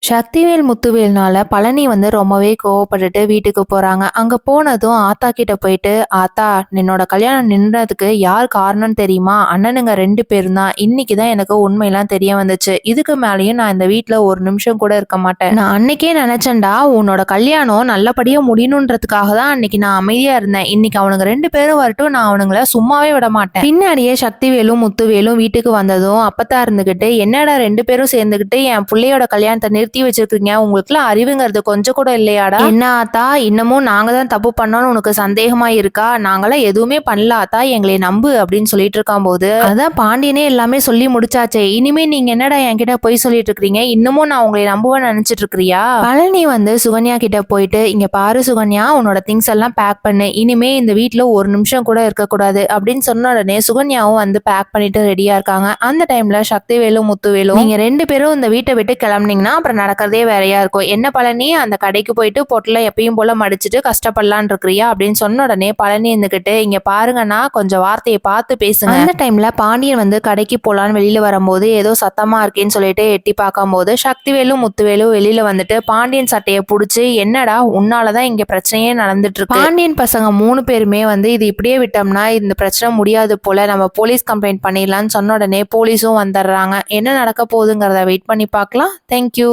சக்திவேல் முத்துவேல்னால பழனி வந்து ரொம்பவே கோவப்பட்டுட்டு வீட்டுக்கு போறாங்க. அங்க போனதும் ஆத்தா கிட்ட போயிட்டு, ஆத்தா என்னோட கல்யாணம் நின்றதுக்கு யார் காரணம்னு தெரியுமா? அண்ணனுங்க 2 பேரும் தான். இன்னைக்குதான் எனக்கு உண்மையெல்லாம் தெரிய வந்துச்சு. இதுக்கு மேலேயும் நான் இந்த வீட்ல ஒரு நிமிஷம் கூட இருக்க மாட்டேன். நான் அன்னைக்கே நினைச்சேன்டா, உன்னோட கல்யாணம் நல்லபடியா முடியணுன்றதுக்காக தான் அன்னைக்கு நான் அமைதியா இருந்தேன். இன்னைக்கு அவனுங்க 2 பேரும் வரட்டும், நான் அவனுங்கள சும்மாவே விட மாட்டேன். பின்னாடியே சக்திவேலும் முத்துவேலும் வீட்டுக்கு வந்ததும் அப்பத்தா இருந்துகிட்டு, என்னடா 2 பேரும் சேர்ந்துகிட்டு என் புள்ளையோட கல்யாணத்தை நிறுத்தி வச்சிருக்கீங்க, உங்களுக்குலாம் அறிவுங்கிறது கொஞ்சம் கூட இல்லையாடா? என்ன ஆத்தா, இன்னமும் நாங்க தான் தப்பு பண்ணோம்னு உனக்கு சந்தேகமா இருக்கா? நாங்களாம் எதுவுமே பண்ணல ஆத்தா, எங்களை நம்பு அப்படின்னு சொல்லிட்டு இருக்கான் போது, அதான் பாண்டியனே எல்லாமே சொல்லி முடிச்சாச்சே, இனிமே நீங்க என்னடா என்கிட்ட போய் சொல்லிட்டு இருக்கீங்க? இன்னமும் நான் உங்களை நம்புவேன்னு நினைச்சிட்டு இருக்கிறியா? பழனி வந்து சுகன்யா கிட்ட போயிட்டு, இங்க பாரு சுகன்யா, உன்னோட திங்ஸ் எல்லாம் பேக் பண்ணு, இனிமே இந்த வீட்டுல ஒரு நிமிஷம் கூட இருக்கக்கூடாது அப்படின்னு சொன்ன உடனே சுகன்யாவும் வந்து பேக் பண்ணிட்டு ரெடியா இருக்காங்க. அந்த டைம்ல சக்திவேலும் முத்துவேலும், நீங்க 2 பேரும் இந்த வீட்டை விட்டு கிளம்புனீங்கன்னா அப்புறம் நடக்கிறதே வேறையா இருக்கும். என்ன பழனி, அந்த கடைக்கு போயிட்டு பொட்டலை எப்பயும் போல மடிச்சுட்டு கஷ்டப்படலான் இருக்கிறியா அப்படின்னு சொன்ன உடனே பழனி இருந்துகிட்டு, இங்க பாருங்கன்னா கொஞ்சம் வார்த்தையை பார்த்து பேசுங்க. அந்த டைம்ல பாண்டியன் வந்து கடைக்கு போலான்னு வெளியில வரும்போது ஏதோ சத்தமா இருக்கேன்னு சொல்லிட்டு எட்டி பார்க்கும் போது சக்திவேலும் முத்துவேலும் வெளியில வந்துட்டு பாண்டியன் சட்டையை புடிச்சு, என்னடா உன்னாலதான் இங்க பிரச்சனையே நடந்துட்டு இருக்கு. பாண்டியன் பசங்க 3 பேருமே வந்து இது இப்படியே விட்டோம்னா இந்த பிரச்சனை முடியாது போல, நம்ம போலீஸ் கம்ப்ளைண்ட் பண்ணிடலாம்னு சொன்ன உடனே போலீஸும் வந்துடுறாங்க. என்ன நடக்க போகுதுங்கிறத வெயிட் பண்ணி பார்க்கலாம். தேங்க்யூ.